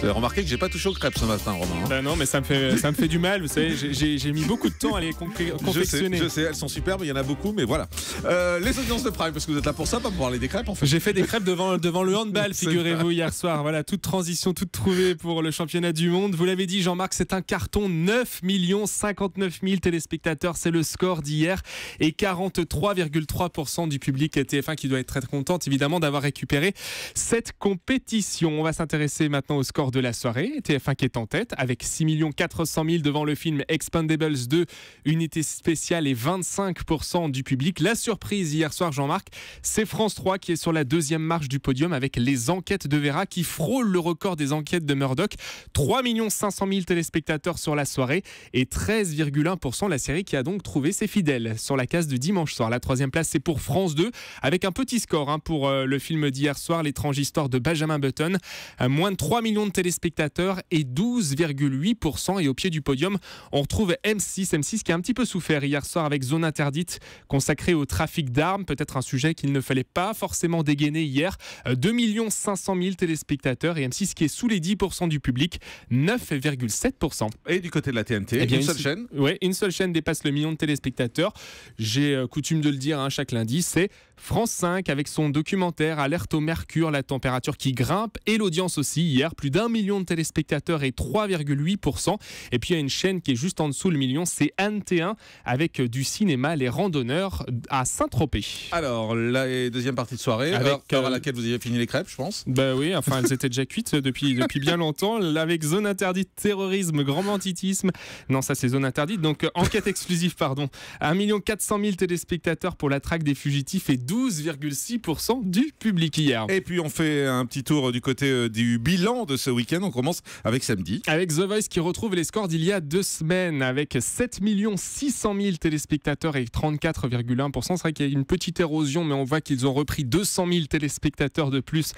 Vous avez remarqué que j'ai pas touché aux crêpes ce matin, Romain. Ben non, mais ça me fait du mal. Vous savez, j'ai mis beaucoup de temps à les confectionner. Je sais, elles sont superbes, il y en a beaucoup, mais voilà. Les audiences de Prime, parce que vous êtes là pour ça, pas pour parler des crêpes en fait. J'ai fait des crêpes devant le handball, figurez-vous, hier soir. Voilà, toute transition, toute trouvée pour le championnat du monde. Vous l'avez dit, Jean-Marc, c'est un carton. 9 059 000 téléspectateurs, c'est le score d'hier. Et 43,3% du public TF1 qui doit être très contente, évidemment, d'avoir récupéré cette compétition. On va s'intéresser maintenant au score de la soirée. TF1 qui est en tête avec 6 400 000 devant le film Expendables 2, unité spéciale, et 25% du public. La surprise hier soir, Jean-Marc, c'est France 3 qui est sur la deuxième marche du podium avec Les Enquêtes de Vera qui frôle le record des enquêtes de Murdoch. 3 500 000 téléspectateurs sur la soirée et 13,1% la série qui a donc trouvé ses fidèles sur la case de dimanche soir. La troisième place, c'est pour France 2 avec un petit score pour le film d'hier soir, L'étrange histoire de Benjamin Button. Moins de 3 millions de téléspectateurs et 12,8%. Et au pied du podium, on retrouve M6 qui a un petit peu souffert hier soir avec Zone Interdite consacrée au trafic d'armes. Peut-être un sujet qu'il ne fallait pas forcément dégainer hier. 2 500 000 téléspectateurs et M6 qui est sous les 10% du public, 9,7%. Et du côté de la TNT, eh bien, une seule chaîne. Oui, une seule chaîne dépasse le million de téléspectateurs. J'ai coutume de le dire chaque lundi, c'est France 5 avec son documentaire Alerte au mercure, la température qui grimpe et l'audience aussi. Hier, plus d'1 million de téléspectateurs et 3,8%. Et puis il y a une chaîne qui est juste en dessous le million, c'est Anne T1 avec du cinéma, Les Randonneurs à Saint-Tropez. Alors, la deuxième partie de soirée, avec, à laquelle vous avez fini les crêpes, je pense. Bah oui, enfin elles étaient déjà cuites depuis bien longtemps. Avec Zone Interdite, terrorisme, grand banditisme. Non, ça c'est Zone Interdite. Donc enquête exclusive, pardon. 1 400 000 téléspectateurs pour la traque des fugitifs et 12,6% du public hier. Et puis on fait un petit tour du côté du bilan de ce week-end. On commence avec samedi. Avec The Voice qui retrouve les scores d'il y a 2 semaines avec 7 600 000 téléspectateurs et 34,1%. C'est vrai qu'il y a une petite érosion, mais on voit qu'ils ont repris 200 000 téléspectateurs de plus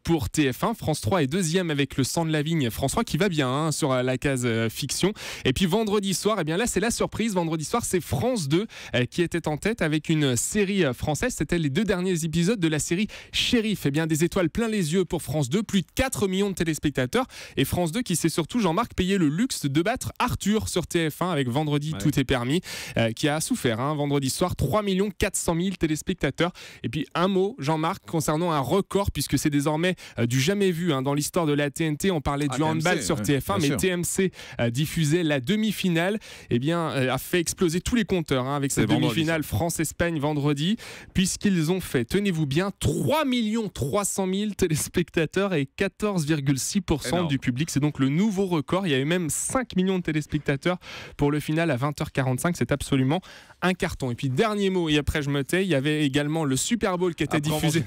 pour TF1. France 3 est deuxième avec Le Sang de la Vigne. France 3 qui va bien sur la case fiction. Et puis vendredi soir, eh bien là c'est la surprise. Vendredi soir, c'est France 2 qui était en tête avec une série française. C'était les 2 derniers épisodes de la série Shérif. Eh bien des étoiles plein les yeux pour France 2, plus de 4 millions de téléspectateurs. Et France 2 qui s'est surtout, Jean-Marc, payé le luxe de battre Arthur sur TF1 avec Vendredi Tout est permis, qui a souffert vendredi soir, 3 400 000 téléspectateurs. Et puis un mot, Jean-Marc, concernant un record, puisque c'est désormais du jamais vu dans l'histoire de la TNT. On parlait du handball TMC, sur TF1, mais sûr. TMC diffusait la demi-finale, a fait exploser tous les compteurs avec cette demi-finale France-Espagne vendredi, puisqu'ils ont fait, tenez-vous bien, 3 300 000 téléspectateurs et 14,6% du public. C'est donc le nouveau record. Il y avait même 5 millions de téléspectateurs pour le final à 20h45. C'est absolument un carton. Et puis dernier mot, et après je me tais, il y avait également le Super Bowl qui était diffusé.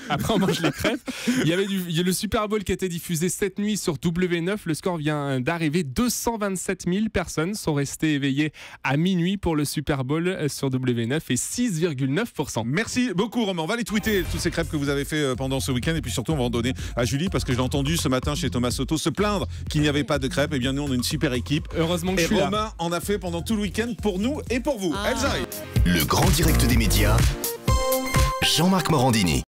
Après on mange les crêpes. Il y avait le Super Bowl qui était diffusé cette nuit sur W9. Le score vient d'arriver. 227 000 personnes sont restées éveillées à minuit pour le Super Bowl sur W9 et 6,9%. Merci beaucoup, Romain. On va les tweeter, toutes ces crêpes que vous avez fait pendant ce week-end. Et puis surtout, on va en donner à Julie parce que je l'ai entendu ce matin chez Thomas Soto se plaindre qu'il n'y avait pas de crêpes. Et bien, nous, on a une super équipe. Heureusement que je suis là. Romain en a fait pendant tout le week-end pour nous et pour vous. Elles arrivent. Le grand direct des médias, Jean-Marc Morandini.